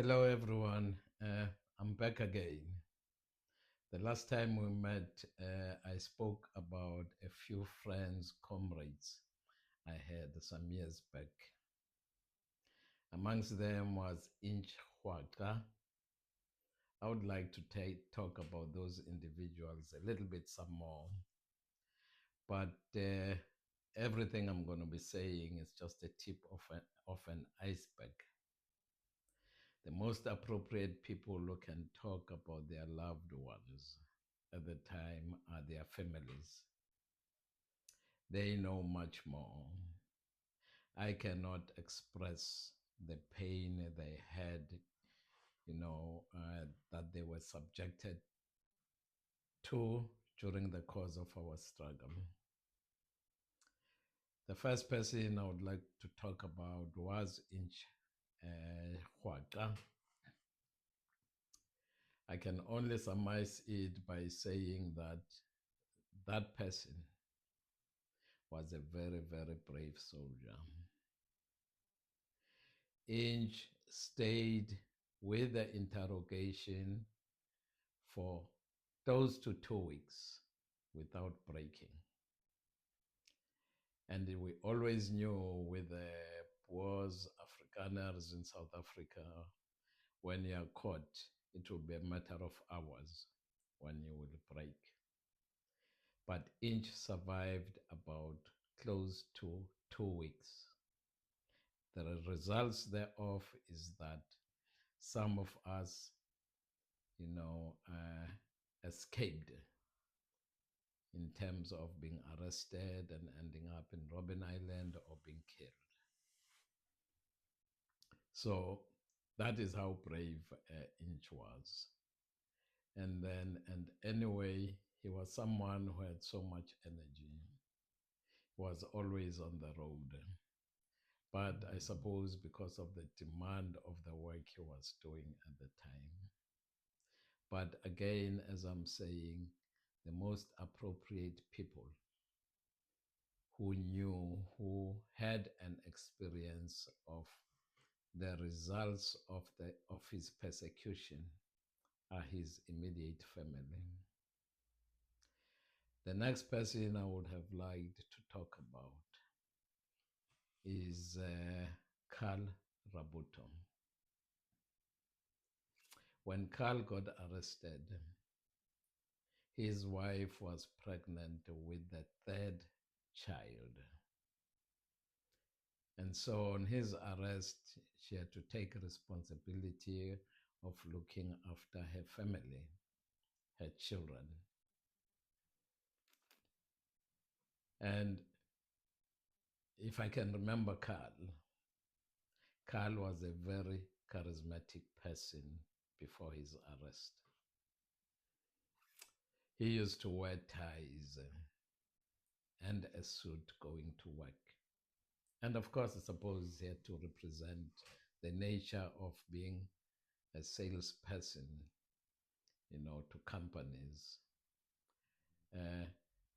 Hello, everyone. I'm back again. The last time we met, I spoke about a few friends, comrades I had some years back. Amongst them was Inch Huaca. I would like to talk about those individuals a little bit some more, but everything I'm going to be saying is just a tip of an iceberg. The most appropriate people who can talk about their loved ones at the time are their families. They know much more. I cannot express the pain they had, that they were subjected to during the course of our struggle. The first person I would like to talk about was Inch Huaca. I can only surmise it by saying that that person was a very, very brave soldier. Inch stayed with the interrogation for close to 2 weeks without breaking. And we always knew with the Boers, Afrikaners in South Africa, when you are caught, it will be a matter of hours when you will break. But Inch survived about close to 2 weeks. The results thereof is that some of us, escaped in terms of being arrested and ending up in Robben Island or being killed. So that is how brave Inch was. And anyway, he was someone who had so much energy, was always on the road. But I suppose because of the demand of the work he was doing at the time. But again, as I'm saying, the most appropriate people who knew, who had an experience of the results of his persecution are his immediate family. The next person I would have liked to talk about is Karl Rabuto. When Karl got arrested, his wife was pregnant with the third child. And so on his arrest, she had to take responsibility of looking after her family, her children. And if I can remember Karl was a very charismatic person before his arrest. He used to wear ties and a suit going to work. And of course, I suppose he had to represent the nature of being a salesperson, to companies.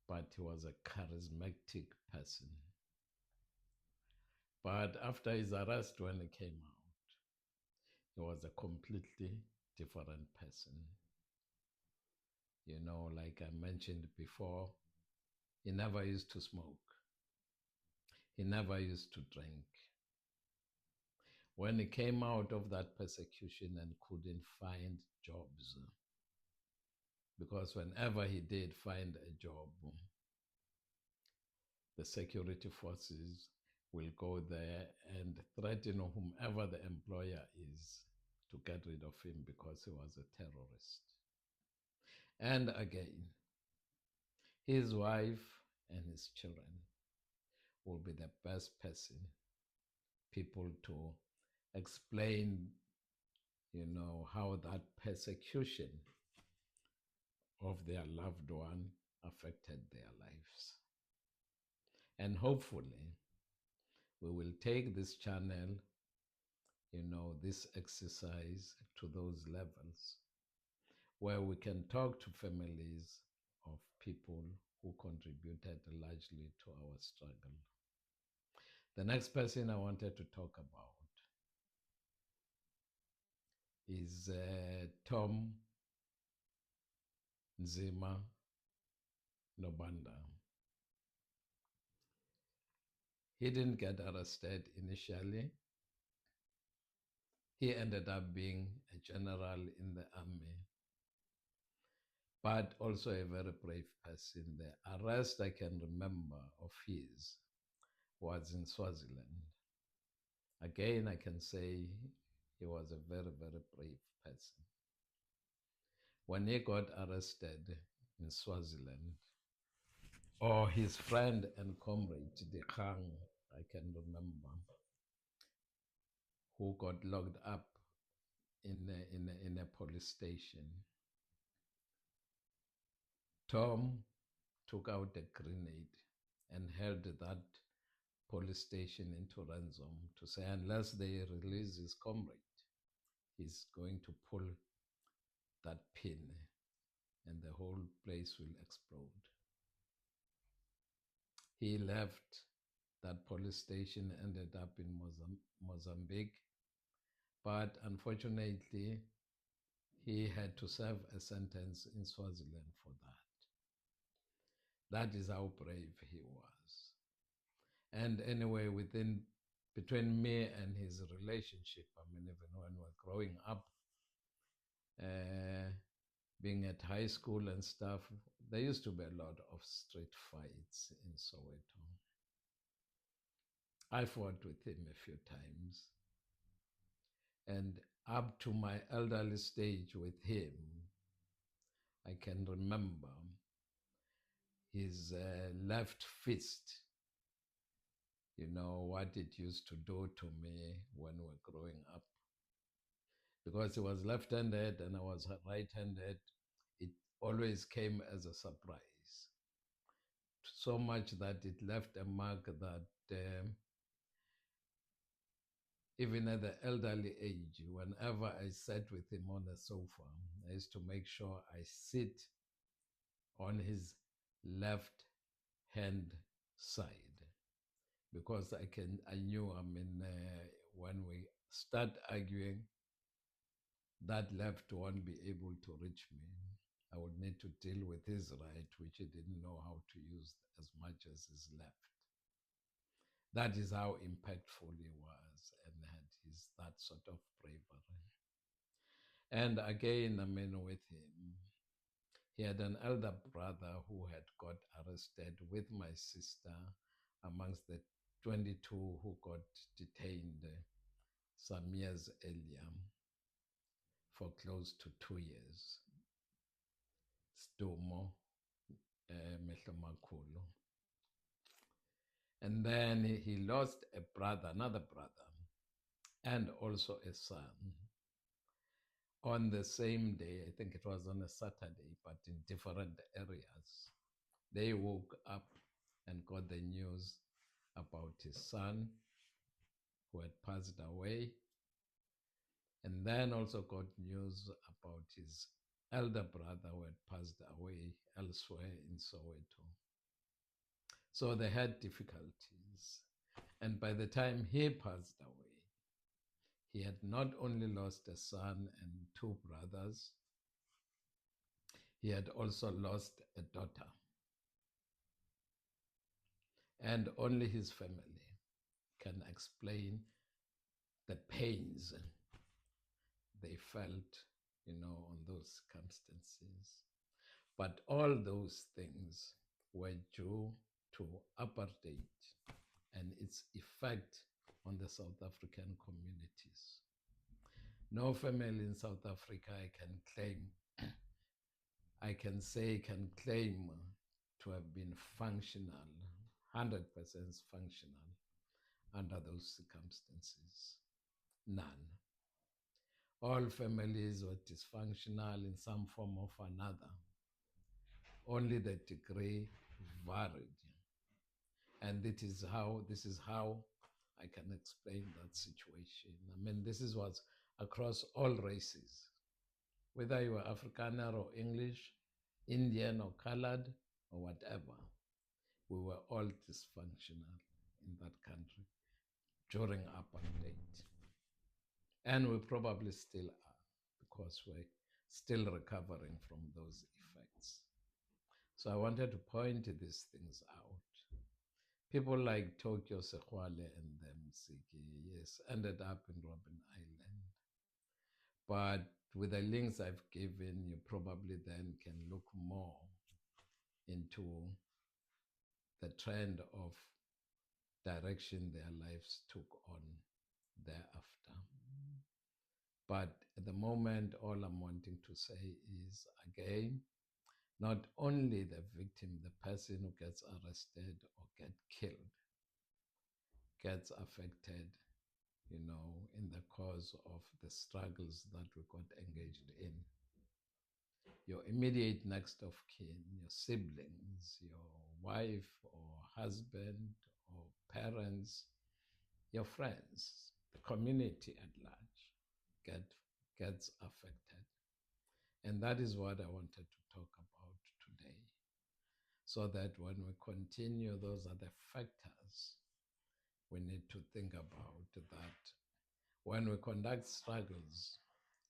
But he was a charismatic person. But after his arrest, when he came out, he was a completely different person. Like I mentioned before, he never used to smoke. He never used to drink. When he came out of that persecution and couldn't find jobs, because whenever he did find a job, the security forces will go there and threaten whomever the employer is to get rid of him because he was a terrorist. And again, his wife and his children will be the best people to explain, how that persecution of their loved one affected their lives. And hopefully, we will take this channel, this exercise to those levels where we can talk to families of people who contributed largely to our struggle. The next person I wanted to talk about is Tom Nzima Nobanda. He didn't get arrested initially. He ended up being a general in the army, but also a very brave person. The arrest I can remember of his was in Swaziland. Again, I can say he was a very, very brave person. When he got arrested in Swaziland, or his friend and comrade, Dikgang, I can remember, who got locked up in a police station. Tom took out a grenade and held that police station into ransom to say, unless they release his comrade, he's going to pull that pin and the whole place will explode. He left that police station, ended up in Mozambique, but unfortunately, he had to serve a sentence in Swaziland for that. That is how brave he was. And anyway, between me and his relationship, I mean, even when we were growing up, being at high school and stuff, there used to be a lot of street fights in Soweto. I fought with him a few times. And up to my elderly stage with him, I can remember his left fist, you know, what it used to do to me when we were growing up. Because he was left-handed and I was right-handed, it always came as a surprise. So much that it left a mark that even at the elderly age, whenever I sat with him on the sofa, I used to make sure I sit on his left hand side, because I knew, I mean, when we start arguing, that left won't be able to reach me. I would need to deal with his right, which he didn't know how to use as much as his left. That is how impactful he was and had that sort of bravery. And again, I mean, with him, he had an elder brother who had got arrested with my sister amongst the 22 who got detained some years earlier for close to 2 years. Stumo Mehlomakulu. And then he lost a brother, another brother, and also a son on the same day. I think it was on a Saturday, but in different areas. They woke up and got the news about his son who had passed away, and then also got news about his elder brother who had passed away elsewhere in Soweto. So they had difficulties. And by the time he passed away, he had not only lost a son and 2 brothers, he had also lost a daughter. And only his family can explain the pains they felt, you know, on those circumstances. But all those things were due to apartheid and its effect on the South African communities. No family in South Africa I can claim to have been functional, 100% functional under those circumstances. None. All families were dysfunctional in some form or another. Only the degree varied. And this is how I can explain that situation. I mean, this was across all races, whether you were Afrikaner or English, Indian or colored or whatever. We were all dysfunctional in that country during apartheid. And we probably still are. course, we're still recovering from those effects. So I wanted to point these things out. People like Tokyo Sekwale and them, Siki, yes, ended up in Robben Island. But with the links I've given, you probably then can look more into the trend of direction their lives took on thereafter. But at the moment, all I'm wanting to say is, again, not only the victim, the person who gets arrested or get killed, gets affected, in the course of the struggles that we got engaged in. Your immediate next of kin, your siblings, your wife or husband or parents, your friends, the community at large gets affected. And that is what I wanted to talk about today. So that when we continue, those are the factors we need to think about, that when we conduct struggles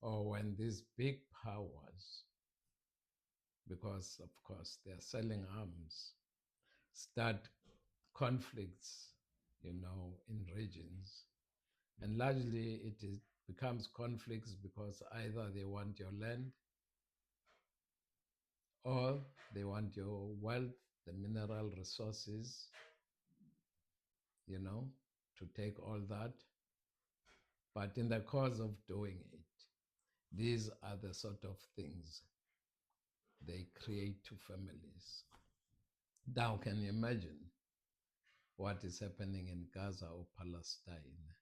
or when these big powers, because of course they are selling arms, start conflicts, in regions. And largely becomes conflicts because either they want your land or they want your wealth, the mineral resources, to take all that. But in the course of doing it, these are the sort of things they create to families. Now, can you imagine what is happening in Gaza or Palestine,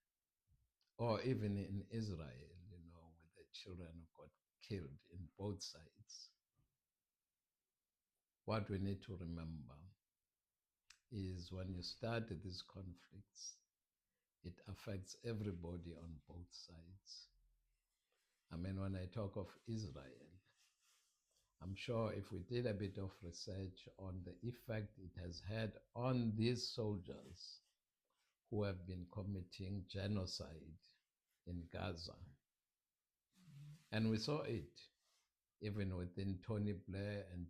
or even in Israel, with the children who got killed in both sides? What we need to remember is when you start these conflicts, it affects everybody on both sides. I mean, when I talk of Israel, I'm sure if we did a bit of research on the effect it has had on these soldiers who have been committing genocide in Gaza, and we saw it even within Tony Blair and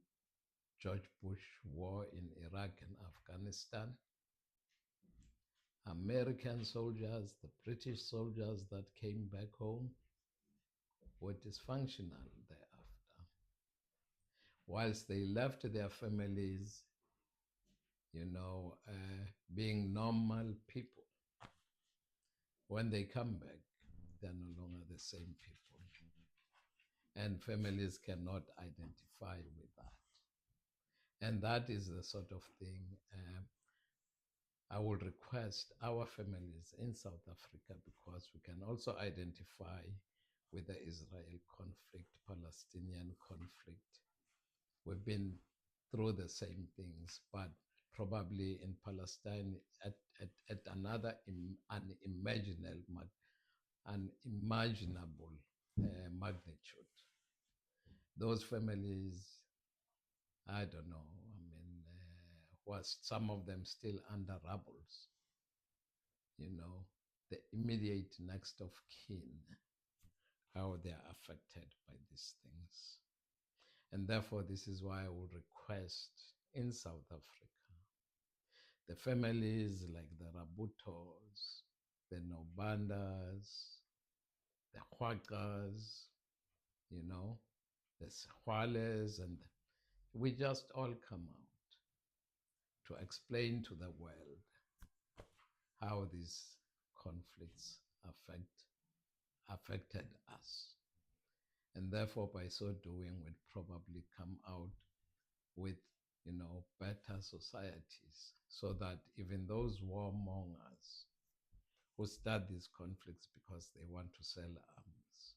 George Bush war in Iraq and Afghanistan. American soldiers, the British soldiers that came back home, were dysfunctional thereafter. Whilst they left their families, being normal people, when they come back, they're no longer the same people. And families cannot identify with that. And that is the sort of thing I will request our families in South Africa, because we can also identify with the Israel conflict, Palestinian conflict. We've been through the same things, but probably in Palestine at another unimaginable magnitude. Those families, I don't know, was some of them still under rubbles, the immediate next of kin, how they are affected by these things. And therefore, this is why I would request in South Africa, the families like the Rabutos, the Nobandas, the Hwakas, the Sehwales, and we just all come out to explain to the world how these conflicts affected us. And therefore, by so doing, we'd probably come out with, better societies, so that even those warmongers who start these conflicts because they want to sell arms,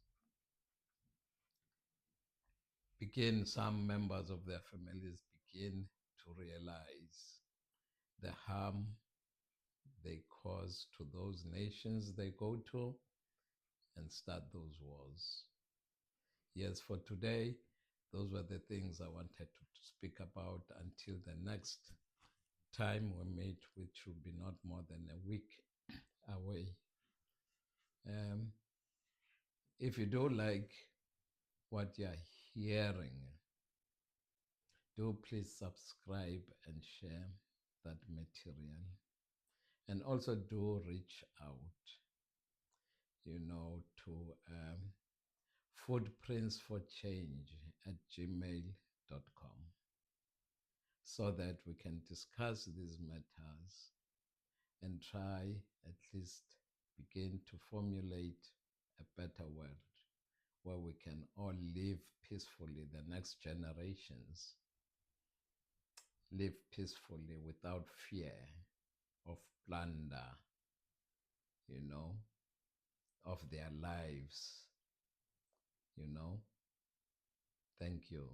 some members of their families begin to realize the harm they cause to those nations they go to and start those wars. Yes, for today, those were the things I wanted to speak about until the next time we meet, which will be not more than a week away. If you do like what you're hearing, do please subscribe and share that material. And also do reach out, to footprintsforchange@gmail.com so that we can discuss these matters and try at least begin to formulate a better world where we can all live peacefully, the next generations live peacefully without fear of plunder, you know, of their lives, you know. Thank you.